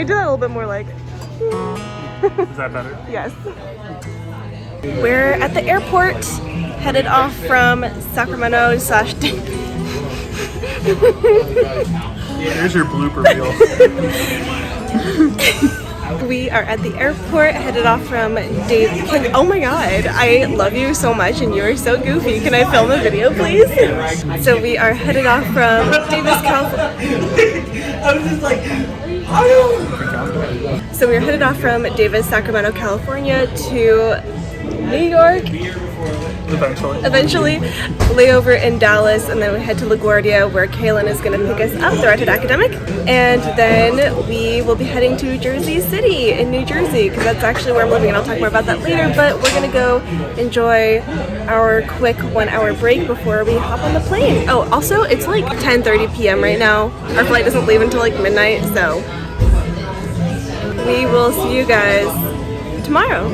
do that a little bit more like. Is that better? Yes. We're at the airport, headed off from Sacramento slash. Here's your blooper reel. We are at the airport, headed off from Dave. Oh my god, I love you so much and you are so goofy. Can I film a video, please? So we are headed off from Davis, California. I was just like, So we're headed off from Davis, Sacramento, California to New York. Eventually, layover in Dallas, and then we head to LaGuardia where Kaylin is going to pick us up, the Art Academic, and then we will be heading to Jersey City in New Jersey because that's actually where I'm living, and I'll talk more about that later. But we're going to go enjoy our quick 1 hour break before we hop on the plane. Oh, also it's like 10:30 p.m. right now. Our flight doesn't leave until like midnight, so we will see you guys tomorrow.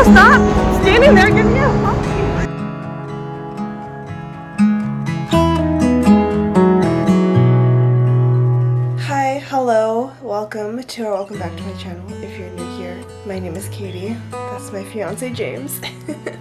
Stop standing there, give me a hug. Hi, hello, welcome back to my channel. If you're new here, my name is Katie. That's my fiance James.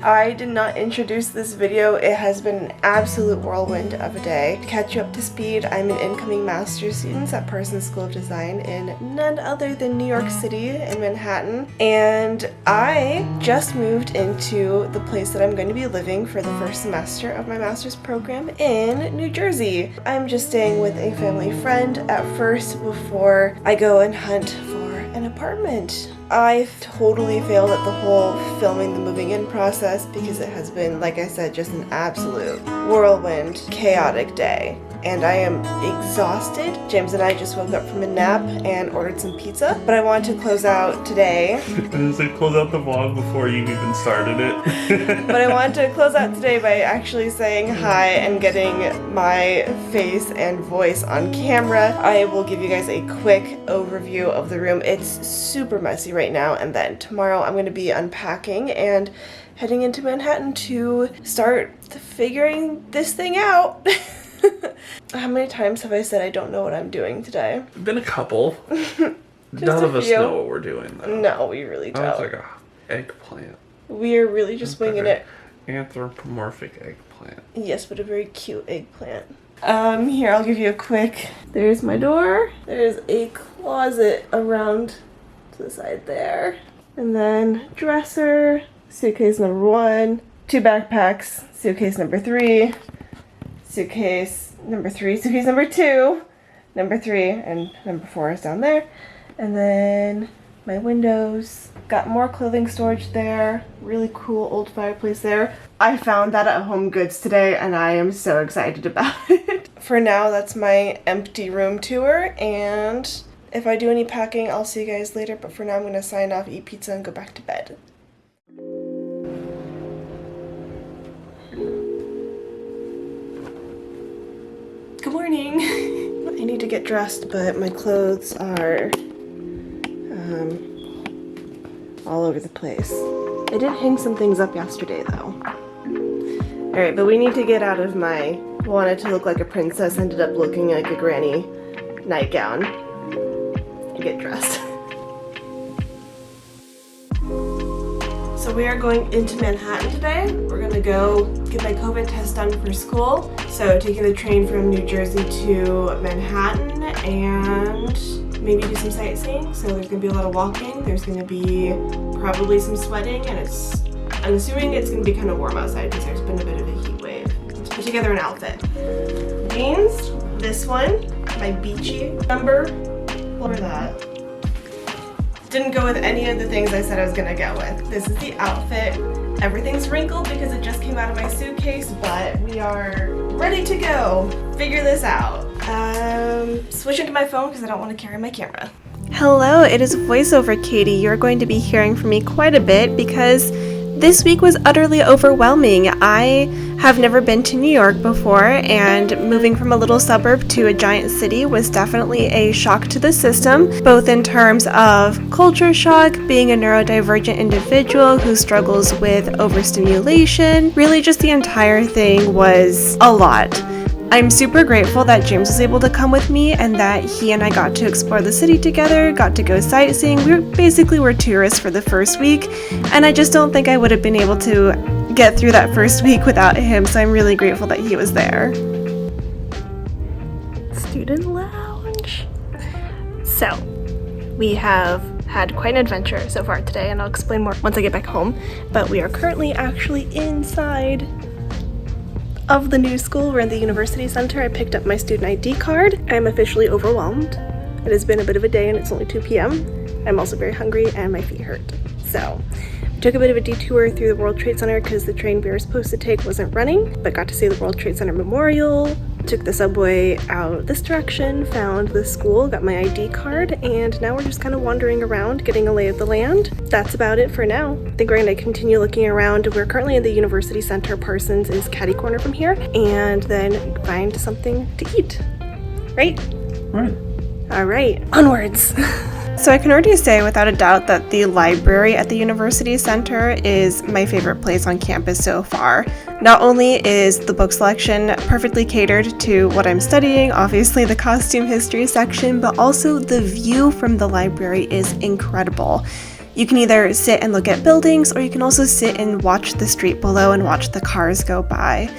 I did not introduce this video. It has been an absolute whirlwind of a day. To catch you up to speed, I'm an incoming master's student at Parsons School of Design in none other than New York City in Manhattan. And I just moved into the place that I'm going to be living for the first semester of my master's program in New Jersey. I'm just staying with a family friend at first before I go and hunt for an apartment. I totally failed at the whole filming the moving in process because it has been, like I said, just an absolute whirlwind, chaotic day. And I am exhausted. James and I just woke up from a nap and ordered some pizza, but I wanted to close out today. Close out the vlog before you even started it. But I wanted to close out today by actually saying hi and getting my face and voice on camera. I will give you guys a quick overview of the room. It's super messy right now, and then tomorrow I'm going to be unpacking and heading into Manhattan to start figuring this thing out. How many times have I said I don't know what I'm doing today? Been a couple. None of us know what we're doing though. No, we really don't. That was like a eggplant. We are really just winging it. Anthropomorphic eggplant. Yes, but a very cute eggplant. Here, I'll give you a quick. There's my door. There's a closet around to the side there. And then dresser, suitcase number 1, 2 backpacks, suitcase number 3, suitcase number 3, suitcase number 2, number 3, and number 4 is down there. And then my windows. Got more clothing storage there. Really cool old fireplace there. I found that at Home Goods today and I am so excited about it. For now, that's my empty room tour, and if I do any packing, I'll see you guys later, but for now I'm going to sign off, eat pizza, and go back to bed. Good morning! I need to get dressed, but my clothes are all over the place. I did hang some things up yesterday though. Alright, but we need to get out of my wanted to look like a princess, ended up looking like a granny nightgown and get dressed. So we are going into Manhattan today. We're gonna go get my COVID test done for school. So taking the train from New Jersey to Manhattan and maybe do some sightseeing. So there's gonna be a lot of walking. There's gonna be probably some sweating, and I'm assuming it's gonna be kind of warm outside because there's been a bit of a heat wave. Let's put together an outfit. Jeans, this one, my beachy number. Look at that. Didn't go with any of the things I said I was gonna go with. This is the outfit. Everything's wrinkled because it just came out of my suitcase, but we are ready to go. Figure this out. Switching to my phone because I don't want to carry my camera. Hello, it is voiceover Katie. You're going to be hearing from me quite a bit because This week was utterly overwhelming. I have never been to New York before, and moving from a little suburb to a giant city was definitely a shock to the system, both in terms of culture shock, being a neurodivergent individual who struggles with overstimulation. Really, just the entire thing was a lot. I'm super grateful that James was able to come with me and that he and I got to explore the city together, got to go sightseeing. We were tourists for the first week, and I just don't think I would have been able to get through that first week without him, so I'm really grateful that he was there. Student lounge. So, we have had quite an adventure so far today, and I'll explain more once I get back home, but we are currently actually inside of the new school. We're in the University Center. I picked up my student ID card. I'm officially overwhelmed. It has been a bit of a day and it's only 2 p.m. I'm also very hungry and my feet hurt. So, we took a bit of a detour through the World Trade Center because the train we were supposed to take wasn't running, but got to see the World Trade Center Memorial, took the subway out this direction, found the school, got my ID card, and now we're just kind of wandering around, getting a lay of the land. That's about it for now. I think we're going to continue looking around. We're currently in the University Center. Parsons is catty corner from here, and then find something to eat. Right? Right. All right, onwards. So I can already say without a doubt that the library at the University Center is my favorite place on campus so far. Not only is the book selection perfectly catered to what I'm studying, obviously the costume history section, but also the view from the library is incredible. You can either sit and look at buildings, or you can also sit and watch the street below and watch the cars go by.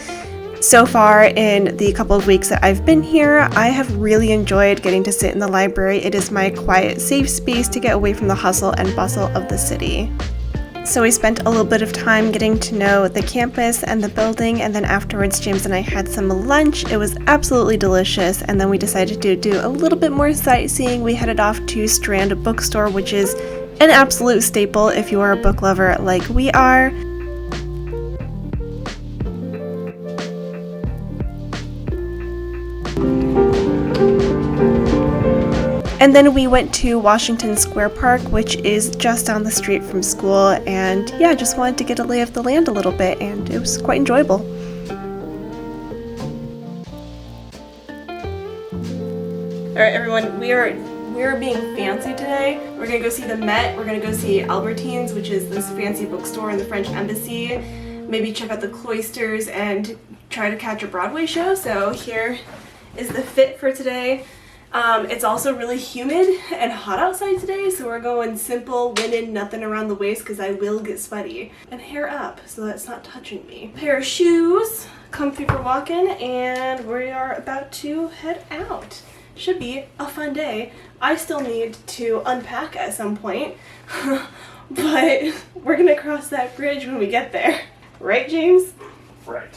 So far in the couple of weeks that I've been here, I have really enjoyed getting to sit in the library. It is my quiet, safe space to get away from the hustle and bustle of the city. So we spent a little bit of time getting to know the campus and the building, and then afterwards James and I had some lunch. It was absolutely delicious, and then we decided to do a little bit more sightseeing. We headed off to Strand Bookstore, which is an absolute staple if you are a book lover like we are. And then we went to Washington Square Park, which is just down the street from school, and yeah, just wanted to get a lay of the land a little bit, and it was quite enjoyable. Alright everyone, we are being fancy today. We're gonna go see the Met, we're gonna go see Albertine's, which is this fancy bookstore in the French Embassy, maybe check out the cloisters and try to catch a Broadway show. So here is the fit for today. It's also really humid and hot outside today, so we're going simple linen, nothing around the waist because I will get sweaty. And hair up so that's not touching me. Pair of shoes, comfy for walking, and we are about to head out. Should be a fun day. I still need to unpack at some point, but we're gonna cross that bridge when we get there. Right, James? Right.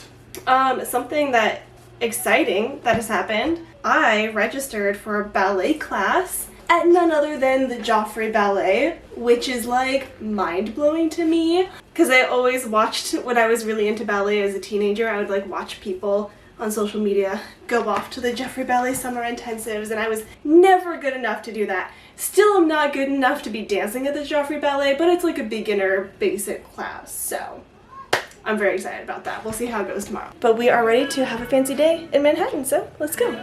Something that exciting that has happened. I registered for a ballet class at none other than the Joffrey Ballet, which is like mind-blowing to me because I always watched, when I was really into ballet as a teenager, I would like watch people on social media go off to the Joffrey Ballet summer intensives, and I was never good enough to do that. Still am not good enough to be dancing at the Joffrey Ballet, but it's like a beginner basic class, so I'm very excited about that. We'll see how it goes tomorrow. But we are ready to have a fancy day in Manhattan, so let's go.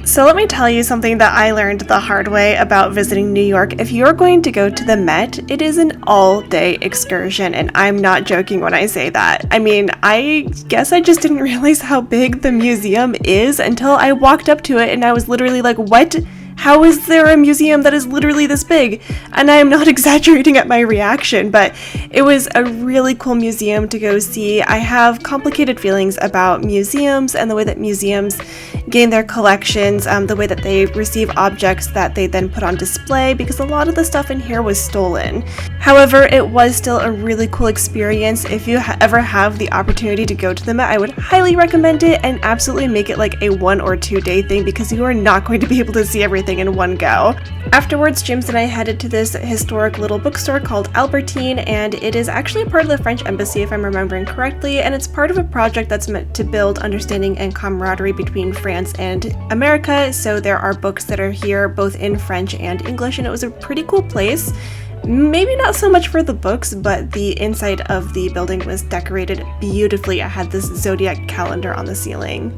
So let me tell you something that I learned the hard way about visiting New York. If you're going to go to the Met, it is an all-day excursion, and I'm not joking when I say that. I mean, I guess I just didn't realize how big the museum is until I walked up to it and I was literally like, what? How is there a museum that is literally this big? And I am not exaggerating at my reaction, but it was a really cool museum to go see. I have complicated feelings about museums and the way that museums gain their collections, the way that they receive objects that they then put on display, because a lot of the stuff in here was stolen. However, it was still a really cool experience. If you ever have the opportunity to go to the Met, I would highly recommend it, and absolutely make it like a 1 or 2 day thing, because you are not going to be able to see everything in one go. Afterwards, James and I headed to this historic little bookstore called Albertine, and it is actually a part of the French Embassy, if I'm remembering correctly, and it's part of a project that's meant to build understanding and camaraderie between France and America. So there are books that are here both in French and English, and it was a pretty cool place. Maybe not so much for the books, but the inside of the building was decorated beautifully. I had this zodiac calendar on the ceiling.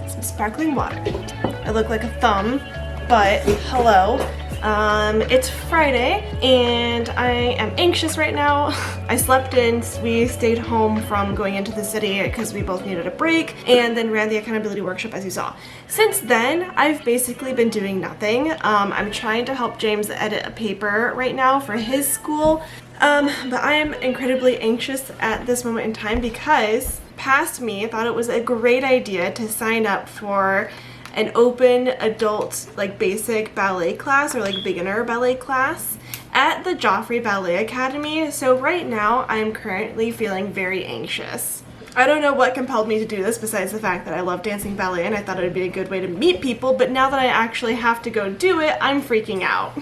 Some sparkling water. I look like a thumb, but hello. It's Friday and I am anxious right now. I slept in, we stayed home from going into the city because we both needed a break, and then ran the accountability workshop as you saw. Since then, I've basically been doing nothing. I'm trying to help James edit a paper right now for his school, but I am incredibly anxious at this moment in time because past me thought it was a great idea to sign up for an open adult like basic ballet class or like beginner ballet class at the Joffrey Ballet Academy. So right now I'm currently feeling very anxious. I don't know what compelled me to do this besides the fact that I love dancing ballet and I thought it would be a good way to meet people, but now that I actually have to go do it, I'm freaking out.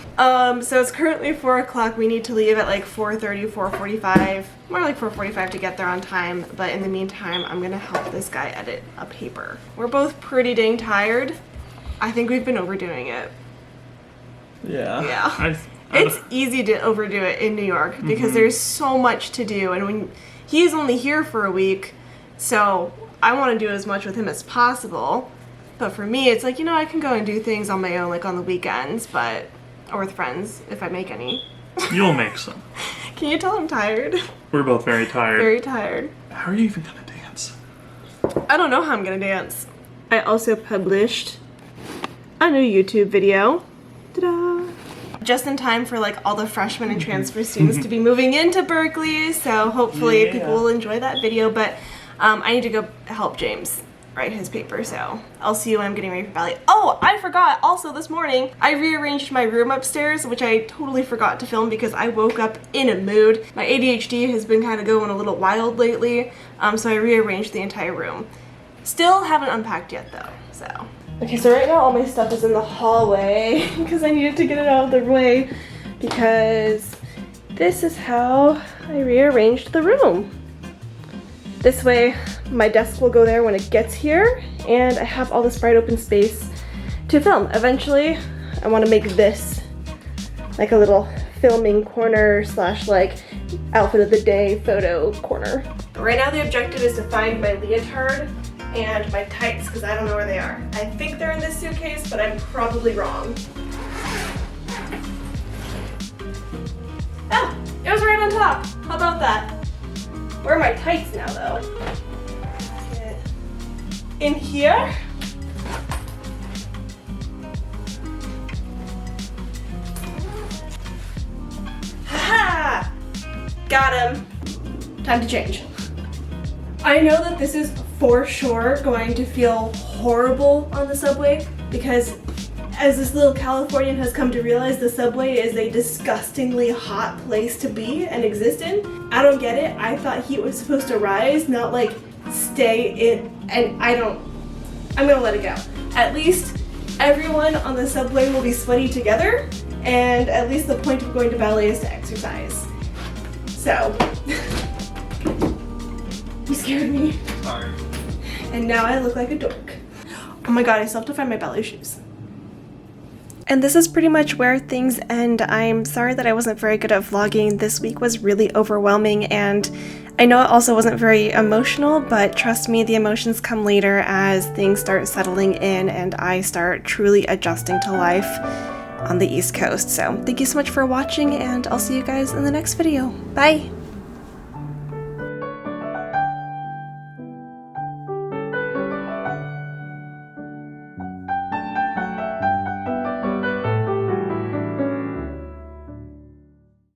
So it's currently 4 o'clock. We need to leave at like 4:30, 4:45, more like 4:45 to get there on time, but in the meantime, I'm gonna help this guy edit a paper. We're both pretty dang tired. I think we've been overdoing it. Yeah. Yeah. It's easy to overdo it in New York because there's so much to do, and when he's only here for a week, so I want to do as much with him as possible. But for me, it's like, you know, I can go and do things on my own, like on the weekends, or with friends, if I make any. You'll make some. Can you tell I'm tired? We're both very tired. Very tired. How are you even gonna dance? I don't know how I'm gonna dance. I also published a new YouTube video. Ta-da! Just in time for like all the freshmen and transfer students to be moving into Berkeley, so hopefully people will enjoy that video, but I need to go help James write his paper, so I'll see you when I'm getting ready for ballet. Oh, I forgot, also this morning, I rearranged my room upstairs, which I totally forgot to film because I woke up in a mood. My ADHD has been kind of going a little wild lately, so I rearranged the entire room. Still haven't unpacked yet though, so. Okay, so right now all my stuff is in the hallway because I needed to get it out of the way because this is how I rearranged the room. This way my desk will go there when it gets here and I have all this bright open space to film. Eventually I want to make this like a little filming corner slash like outfit of the day photo corner. But right now the objective is to find my leotard and my tights because I don't know where they are. I think they're in this suitcase, but I'm probably wrong. Oh, it was right on top. How about that? Where are my tights now though? In here? Haha! Got him. Time to change. I know that this is for sure going to feel horrible on the subway because as this little Californian has come to realize, the subway is a disgustingly hot place to be and exist in. I don't get it. I thought heat was supposed to rise, not like stay in, and I'm gonna let it go. At least everyone on the subway will be sweaty together, and at least the point of going to ballet is to exercise. So, you scared me. Sorry. And now I look like a dork. Oh my god, I still have to find my ballet shoes. And this is pretty much where things end. I'm sorry that I wasn't very good at vlogging. This week was really overwhelming, and I know it also wasn't very emotional, but trust me, the emotions come later as things start settling in and I start truly adjusting to life on the East Coast. So thank you so much for watching, and I'll see you guys in the next video. Bye!